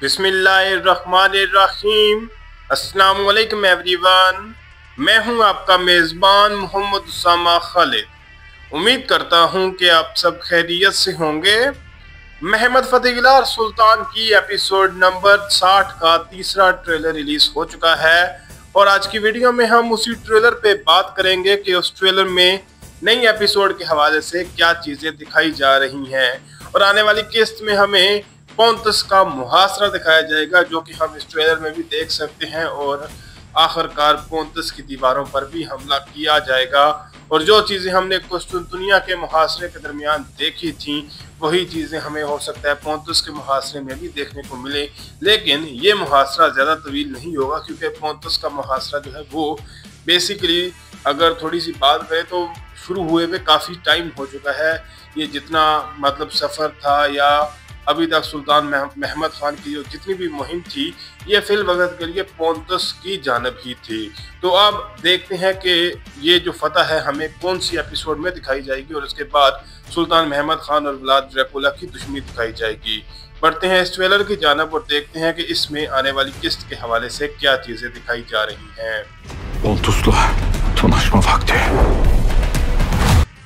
बिस्मिल्लाहिर्रहमानिर्रहीम। अस्सलाम वालेकुम एवरीवन। मैं हूं आपका मेज़बान मोहम्मद उसामा खालिद। उम्मीद करता हूं कि आप सब खैरियत से होंगे। महमद फ़तेह सुल्तान की एपिसोड नंबर 60 का तीसरा ट्रेलर रिलीज हो चुका है और आज की वीडियो में हम उसी ट्रेलर पे बात करेंगे कि उस ट्रेलर में नई एपिसोड के हवाले से क्या चीज़ें दिखाई जा रही हैं और आने वाली किस्त में हमें पोंतस का मुहासरा दिखाया जाएगा, जो कि हम इस ट्रेलर में भी देख सकते हैं। और आखिरकार पोंतस की दीवारों पर भी हमला किया जाएगा और जो चीज़ें हमने कुस्तुनतुनिया के मुहासरे के दरमियान देखी थी वही चीज़ें हमें हो सकता है पोंतस के मुहासरे में भी देखने को मिले, लेकिन ये मुहासरा ज़्यादा तवील नहीं होगा क्योंकि पोंतस का मुहासरा जो है वो बेसिकली अगर थोड़ी सी बात करें तो शुरू हुए हुए काफ़ी टाइम हो चुका है। ये जितना मतलब सफ़र था या अभी तक सुल्तान महमद खान की जो जितनी भी मुहिम थी ये फिल वक्त के लिए पोंतस की जानब ही थी। तो अब देखते हैं कि ये जो फतह है हमें कौन सी एपिसोड में दिखाई जाएगी और उसके बाद सुल्तान महमद खान और व्लाद ड्रैकुला की दुश्मनी दिखाई जाएगी। बढ़ते हैं इस ट्रेलर की जानब और देखते हैं कि इसमें आने वाली किस्त के हवाले से क्या चीज़ें दिखाई जा रही हैं।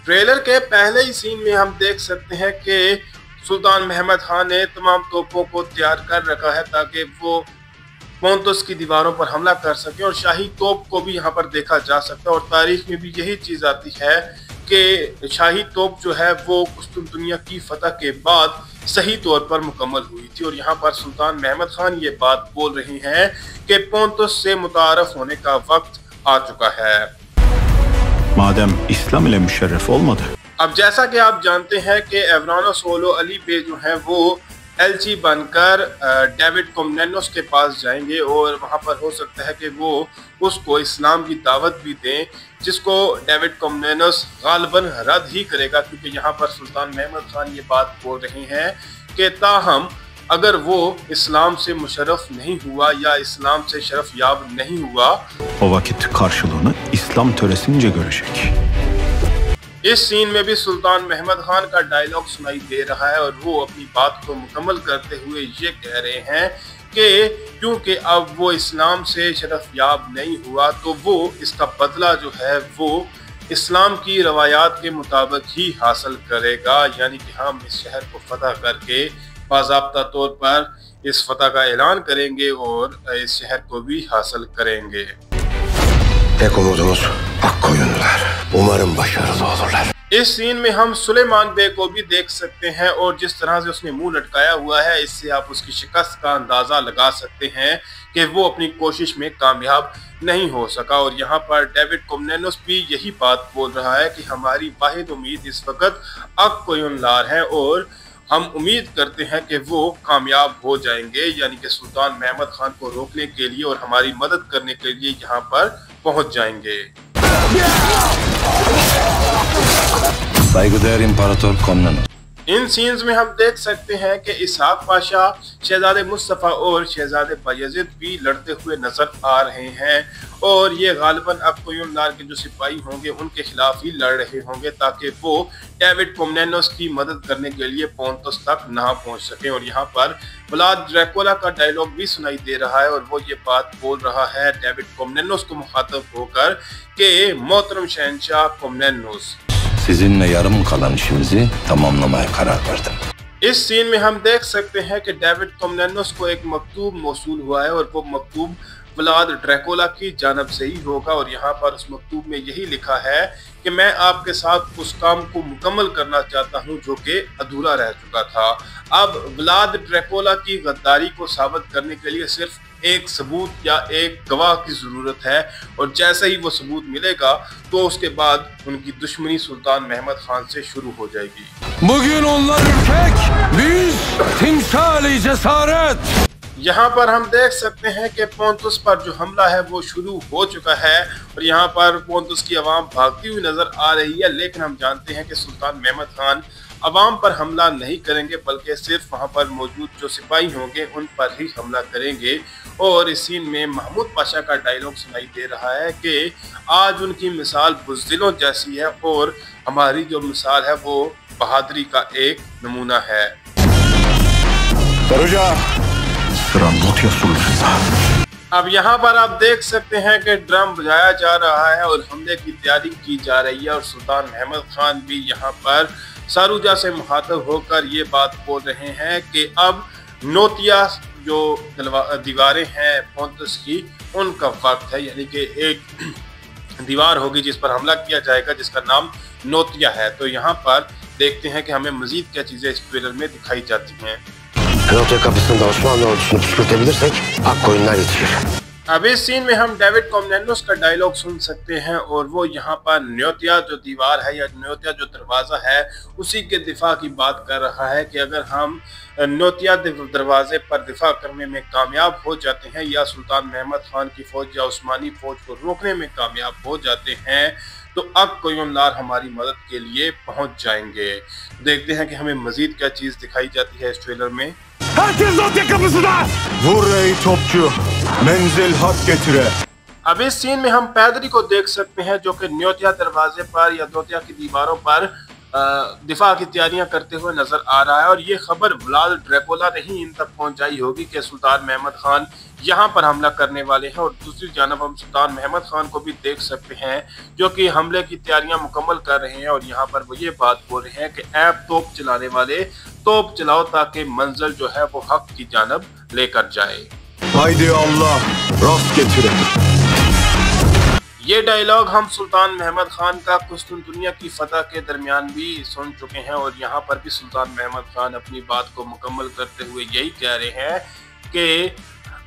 ट्रेलर के पहले ही सीन में हम देख सकते हैं कि सुल्तान महमद खान ने तमाम तोपों को तैयार कर रखा है ताकि वो पोंतस की दीवारों पर हमला कर सके और शाही तोप को भी यहाँ पर देखा जा सकता है। और तारीख में भी यही चीज़ आती है कि शाही तोप जो है वो कुस्तुनतुनिया की फतह के बाद सही तौर पर मुकम्मल हुई थी और यहाँ पर सुल्तान महमद खान ये बात बोल रहे हैं कि पोंतस से मुतारफ होने का वक्त आ चुका है। मादम इस्लाम इले मुशर्रफ olmadı। अब जैसा कि आप जानते हैं कि एवरानोस ओलो अली बे जो है वो एलची बनकर डेविड कॉमनेनोस के पास जाएंगे और वहां पर हो सकता है कि वो उसको इस्लाम की दावत भी दें, जिसको डेविड कॉमनेनोस गालबन रद्द ही करेगा क्योंकि यहाँ पर सुल्तान महमद खान ये बात बोल रहे हैं कि ताहम अगर वो इस्लाम से मुशर्रफ नहीं हुआ या इस्लाम से शरफ याब नहीं हुआ o vakit karşılığını İslam töresince görecek। इस सीन में भी सुल्तान महमद खान का डायलॉग सुनाई दे रहा है और वो अपनी बात को मुकम्मल करते हुए ये कह रहे हैं कि क्योंकि अब वो इस्लाम से शरफ याब नहीं हुआ तो वो इसका बदला जो है वो इस्लाम की रवायात के मुताबिक ही हासिल करेगा, यानी कि हम इस शहर को फतह करके बाज़ाब्ता तौर पर इस फतह का ऐलान करेंगे और इस शहर को भी हासिल करेंगे। इस सीन में हम सुलेमान बे को भी देख सकते हैं और जिस तरह से उसने मुंह लटकाया हुआ है इससे आप उसकी शिकस्त का अंदाजा लगा सकते हैं कि वो अपनी कोशिश में कामयाब नहीं हो सका। और यहाँ पर डेविड कॉमनेनोस भी यही बात बोल रहा है कि हमारी वाहिद उम्मीद इस वक्त अक्कोयुनलार है और हम उम्मीद करते हैं कि वो कामयाब हो जाएंगे, यानी कि सुल्तान महमद खान को रोकने के लिए और हमारी मदद करने के लिए यहाँ पर पहुँच जाएंगे। इन सीन्स में हम देख सकते हैं कि इसहाक पाशा, शहजादे मुस्तफ़ा और शहजादे बायज़िद भी लड़ते हुए नजर आ रहे हैं और ये गालिबन अक्कोयुनलार के जो सिपाही होंगे उनके खिलाफ ही लड़ रहे होंगे ताकि वो डेविड कॉमनेनोस की मदद करने के लिए पोंतस तक ना पहुंच सके। और यहाँ पर व्लाद ड्रैकुला का डायलॉग भी सुनाई दे रहा है और वो ये बात बोल रहा है डेविड कॉमनेनोस को मुखातब होकर कि मोहतरम शहंशाह Komnenos, sizinle yarım kalan işimizi tamamlamaya karar verdim। इस सीन में हम देख सकते हैं कि डेविड कॉमनेनोस को एक मकतूब मौसूल हुआ है और वो मकतूब व्लाद ड्रैकुला की जानब से ही होगा और यहाँ पर उस मकतूब में यही लिखा है कि मैं आपके साथ उस काम को मुकम्मल करना चाहता हूँ जो कि अधूरा रह चुका था। अब व्लाद ड्रैकुला की गद्दारी को साबित करने के लिए सिर्फ एक सबूत या एक गवाह की ज़रूरत है और जैसे ही वो सबूत मिलेगा तो उसके बाद उनकी दुश्मनी सुल्तान महमद खान से शुरू हो जाएगी। Bugün onlar ürkek, biz timsali cesaret। यहाँ पर हम देख सकते हैं कि पोंतस पर जो हमला है वो शुरू हो चुका है और यहाँ पर पोंतस की आवाम भागती हुई नजर आ रही है, लेकिन हम जानते हैं कि सुल्तान महमद खान अवाम पर हमला नहीं करेंगे बल्कि सिर्फ वहाँ पर मौजूद जो सिपाही होंगे उन पर ही हमला करेंगे। और इस सीन में महमूद पाशा का डायलॉग सुनाई दे रहा है कि आज उनकी मिसाल बुज़दिलों जैसी है और हमारी जो मिसाल है वो बहादुरी का एक नमूना है। sıra Notya Sultan'da. अब यहाँ पर आप देख सकते हैं कि ड्रम बजाया जा रहा है और हमले की तैयारी की जा रही है और सुल्तान महमद खान भी यहाँ पर सारूजा से मुखातब होकर ये बात बोल रहे हैं कि अब नोतिया जो दीवारें हैं पोंतस की उनका वक्त है, यानी कि एक दीवार होगी जिस पर हमला किया जाएगा जिसका नाम नोतिया है। तो यहाँ पर देखते हैं कि हमें मजीद क्या चीजें इस ट्रेलर में दिखाई जाती हैं। Notya kapısında Osmanlı ordusunu püskürtebilirsek Akkoyunlar yetişir. अब इस सीन में हम डेविड कॉमनेनोस का डायलॉग सुन सकते हैं और वो यहाँ पर न्योतिया जो दीवार है या न्योतिया जो दरवाज़ा है उसी के दिफा की बात कर रहा है कि अगर हम न्योतिया दरवाजे पर दिफा करने में कामयाब हो जाते हैं या सुल्तान महमद खान की फौज या उस्मानी फौज को रोकने में कामयाब हो जाते हैं तो अक्कोयुमलार हमारी मदद के लिए पहुंच जाएंगे। देखते हैं कि हमें मजीद क्या चीज़ दिखाई जाती है इस ट्रेलर में। Herkes Notya kapısına! Vur ey topçu! Menzil hak getire! अब इस सीन में हम पैदरी को देख सकते हैं जो कि न्योतिया दरवाजे पर या नोतिया की दीवारों पर दिफा की तैयारियां करते हुए नजर आ रहा है और ये खबर व्लाद ड्रैकुला ने ही इन तक पहुंचाई होगी कि सुल्तान महमद खान यहाँ पर हमला करने वाले हैं। और दूसरी जानब हम सुल्तान महमद खान को भी देख सकते हैं जो कि हमले की तैयारियां मुकम्मल कर रहे हैं और यहाँ पर वो ये बात बोल रहे हैं कि ऐप तोप चलाने वाले तोप चलाओ ताकि मंजिल जो है वो हक की जानब लेकर जाए। Haydi Allah rast getire! ये डायलॉग हम सुल्तान महमद खान का कुस्तुनतुनिया की फतह के दरमियान भी सुन चुके हैं और यहाँ पर भी सुल्तान महमद खान अपनी बात को मुकम्मल करते हुए यही कह रहे हैं कि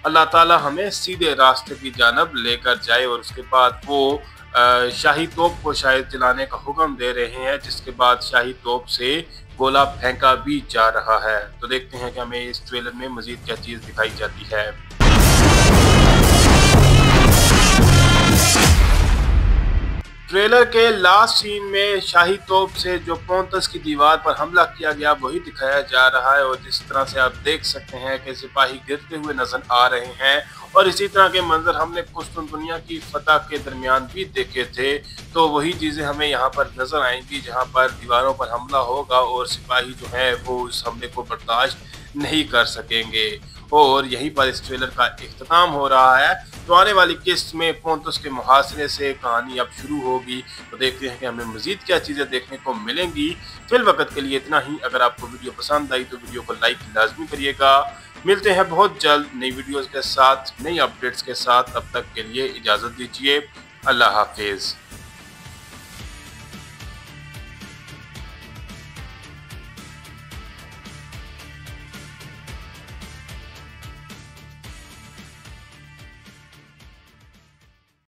अल्लाह ताला हमें सीधे रास्ते की जानब लेकर जाए और उसके बाद वो शाही तोप को शायद चलाने का हुक्म दे रहे हैं जिसके बाद शाही तोप से गोला फेंका भी जा रहा है। तो देखते हैं कि हमें इस ट्रेलर में मजीद क्या चीज़ दिखाई जाती है। ट्रेलर के लास्ट सीन में शाही तोप से जो पोंतस की दीवार पर हमला किया गया वही दिखाया जा रहा है और जिस तरह से आप देख सकते हैं कि सिपाही गिरते हुए नजर आ रहे हैं और इसी तरह के मंजर हमने कुस्तुनतुनिया की फतह के दरमियान भी देखे थे। तो वही चीज़ें हमें यहाँ पर नजर आएंगी जहाँ पर दीवारों पर हमला होगा और सिपाही जो है वो उस हमले को बर्दाश्त नहीं कर सकेंगे और यहीं पर इस ट्रेलर का इख्तिताम हो रहा है। तो आने वाली किस्त में पोंतस के मुहासरे से कहानी अब शुरू होगी। तो देखते हैं कि हमें मजीद क्या चीज़ें देखने को मिलेंगी। फिल वक्त के लिए इतना ही। अगर आपको वीडियो पसंद आई तो वीडियो को लाइक लाजमी करिएगा। मिलते हैं बहुत जल्द नई वीडियोज़ के साथ, नई अपडेट्स के साथ। तब तक के लिए इजाज़त दीजिए। अल्लाह हाफिज़।